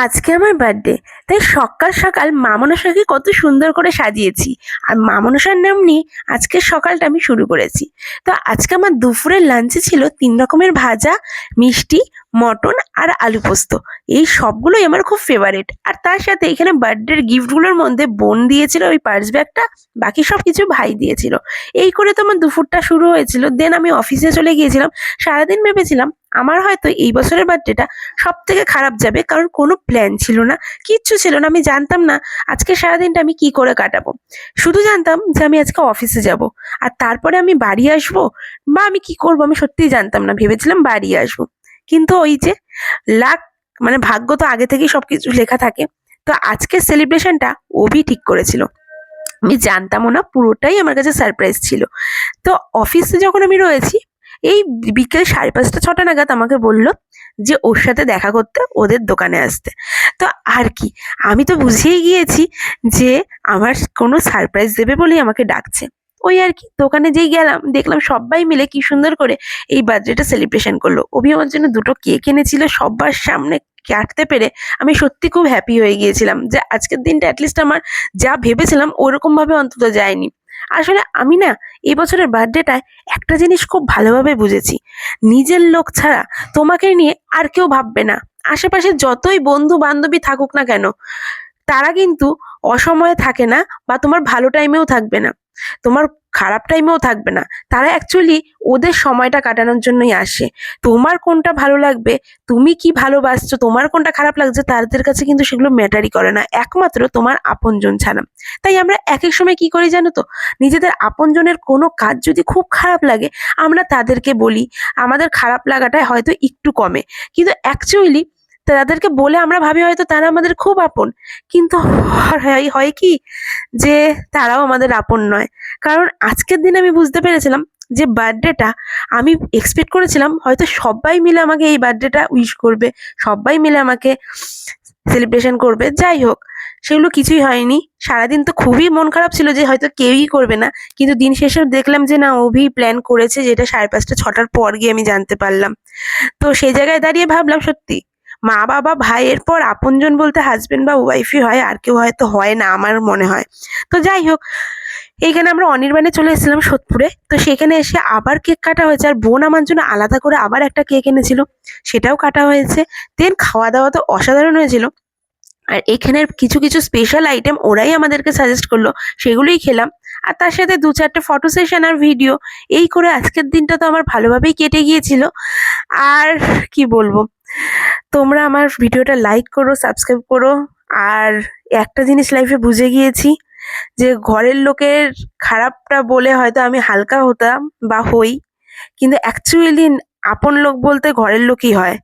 আজকে আমার বার্থডে, তাই সকাল সকাল মা মনসাকে কত সুন্দর করে সাজিয়েছি। আর মা মনসার নাম নিয়ে আজকের সকালটা আমি শুরু করেছি। তো আজকে আমার দুপুরের লাঞ্চে ছিল 3 রকমের ভাজা, মিষ্টি, মটন আর আলু পোস্ত। এই সবগুলোই আমার খুব ফেভারিট। আর তার সাথে এখানে বার্থডের গিফটগুলোর মধ্যে বোন দিয়েছিল ওই পার্স ব্যাগটা, বাকি সব কিছু ভাই দিয়েছিল। এই করে তো আমার দুপুরটা শুরু হয়েছিল। দেন আমি অফিসে চলে গিয়েছিলাম। সারাদিন ভেবেছিলাম আমার হয়তো এই বছরের বার্থডেটা সব থেকে খারাপ যাবে, কারণ কোনো প্ল্যান ছিল না, কিচ্ছু ছিল না। আমি জানতাম না আজকে সারাদিনটা আমি কি করে কাটাবো। শুধু জানতাম যে আমি আজকে অফিসে যাব, আর তারপরে আমি বাড়ি আসবো বা আমি কি করব আমি সত্যিই জানতাম না। ভেবেছিলাম বাড়ি আসবো, কিন্তু ওই যে লাক, মানে ভাগ্য তো আগে থেকেই সবকিছু লেখা থাকে। তো আজকের সেলিব্রেশনটা অভি ঠিক করেছিল। আমি জানতামও না, পুরোটাই আমার কাছে সারপ্রাইজ ছিল। তো অফিসে যখন আমি রয়েছি, এই বিকেল 5:30-6টা নাগাদ আমাকে বলল যে ওর সাথে দেখা করতে ওদের দোকানে আসতে। তো আর কি, আমি তো বুঝেই গিয়েছি যে আমার কোনো সারপ্রাইজ দেবে বলেই আমাকে ডাকছে। ওই আর কি, দোকানে যেই গেলাম দেখলাম সবাই মিলে কি সুন্দর করে এই বার্থডেটা সেলিব্রেশন করলো। অভি আমার জন্য 2টো কেক এনেছিল, সবার সামনে কাটতে পেরে আমি সত্যি খুব হ্যাপি হয়ে গিয়েছিলাম যে আজকের দিনটা অ্যাটলিস্ট আমার যা ভেবেছিলাম ওরকম ভাবে অন্তত যায়নি। আসলে আমি না এই বছরের বার্থডেটায় একটা জিনিস খুব ভালোভাবে বুঝেছি, নিজের লোক ছাড়া তোমাকে নিয়ে আর কেউ ভাববে না। আশেপাশে যতই বন্ধু বান্ধবী থাকুক না কেন, তারা কিন্তু অসময়ে থাকে না, বা তোমার ভালো টাইমেও থাকবে না, তোমার খারাপ টাইমেও থাকবে না। তারা অ্যাকচুয়ালি ওদের সময়টা কাটানোর জন্যই আসে। তোমার কোনটা ভালো লাগবে, তুমি কি ভালোবাসছো, তোমার কোনটা খারাপ লাগছে, তাদের কাছে কিন্তু সেগুলো ম্যাটারই করে না, একমাত্র তোমার আপনজন ছাড়া। তাই আমরা এক এক সময় কি করি জানো তো, নিজেদের আপনজনের কোনো কাজ যদি খুব খারাপ লাগে আমরা তাদেরকে বলি, আমাদের খারাপ লাগাটা হয়তো একটু কমে। কিন্তু অ্যাকচুয়ালি তাদেরকে বলে আমরা ভাবি হয়তো তারা আমাদের খুব আপন, কিন্তু হয় কি যে তারাও আমাদের আপন নয়। কারণ আজকের দিনে আমি বুঝতে পেরেছিলাম যে বার্থডেটা, আমি এক্সপেক্ট করেছিলাম হয়তো সবাই মিলে আমাকে এই বার্থডেটা উইশ করবে, সবাই মিলে আমাকে সেলিব্রেশন করবে। যাই হোক, সেগুলো কিছুই হয়নি। সারাদিন তো খুবই মন খারাপ ছিল যে হয়তো কেউই করবে না, কিন্তু দিন শেষে দেখলাম যে না, অভি প্ল্যান করেছে, যেটা 5:30-6টার পর গিয়ে আমি জানতে পারলাম। তো সেই জায়গায় দাঁড়িয়ে ভাবলাম সত্যি মা বাবা ভাইয়ের পর আপনজন বলতে হাজবেন্ড বা ওয়াইফই হয়, আর কেউ হয়তো হয় না আমার মনে হয়। তো যাই হোক, এইখানে আমরা অনির্বাণে চলে এসেছিলাম সোদপুরে। তো সেখানে এসে আবার কেক কাটা হয়েছে, আর বোন আমার জন্য আলাদা করে আবার একটা কেক এনেছিল, সেটাও কাটা হয়েছে। দেন খাওয়া দাওয়া তো অসাধারণ হয়েছিল। আর এখানের কিছু কিছু স্পেশাল আইটেম ওরাই আমাদেরকে সাজেস্ট করলো, সেগুলোই খেলাম। আর তার সাথে 2-4টে ফটো সেশন আর ভিডিও, এই করে আজকের দিনটা তো আমার ভালোভাবেই কেটে গিয়েছিল। আর কি বলবো, তোমরা আমার ভিডিওটা লাইক করো, সাবস্ক্রাইব করো। আর একটা জিনিস লাইফে বুঝে গিয়েছি যে ঘরের লোকের খারাপটা বলে হয়তো আমি হালকা হতাম বা হই, কিন্তু অ্যাকচুয়ালি আপন লোক বলতে ঘরের লোকই হয়।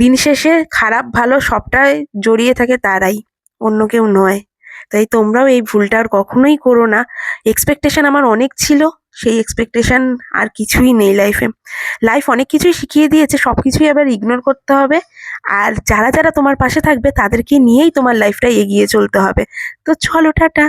দিন শেষে খারাপ ভালো সবটাই জড়িয়ে থাকে তারাই, অন্য কেউ নয়। তাই তোমরাও এই ভুলটা আর কখনোই করো না। এক্সপেকটেশন আমার অনেক ছিল, সেই এক্সপেকটেশন আর কিছুই নেই লাইফে। লাইফ অনেক কিছুই শিখিয়ে দিয়েছে, সব কিছুই আবার ইগনোর করতে হবে। আর যারা যারা তোমার পাশে থাকবে তাদেরকে নিয়েই তোমার লাইফটা এগিয়ে চলতে হবে। তো চলো, টাটা।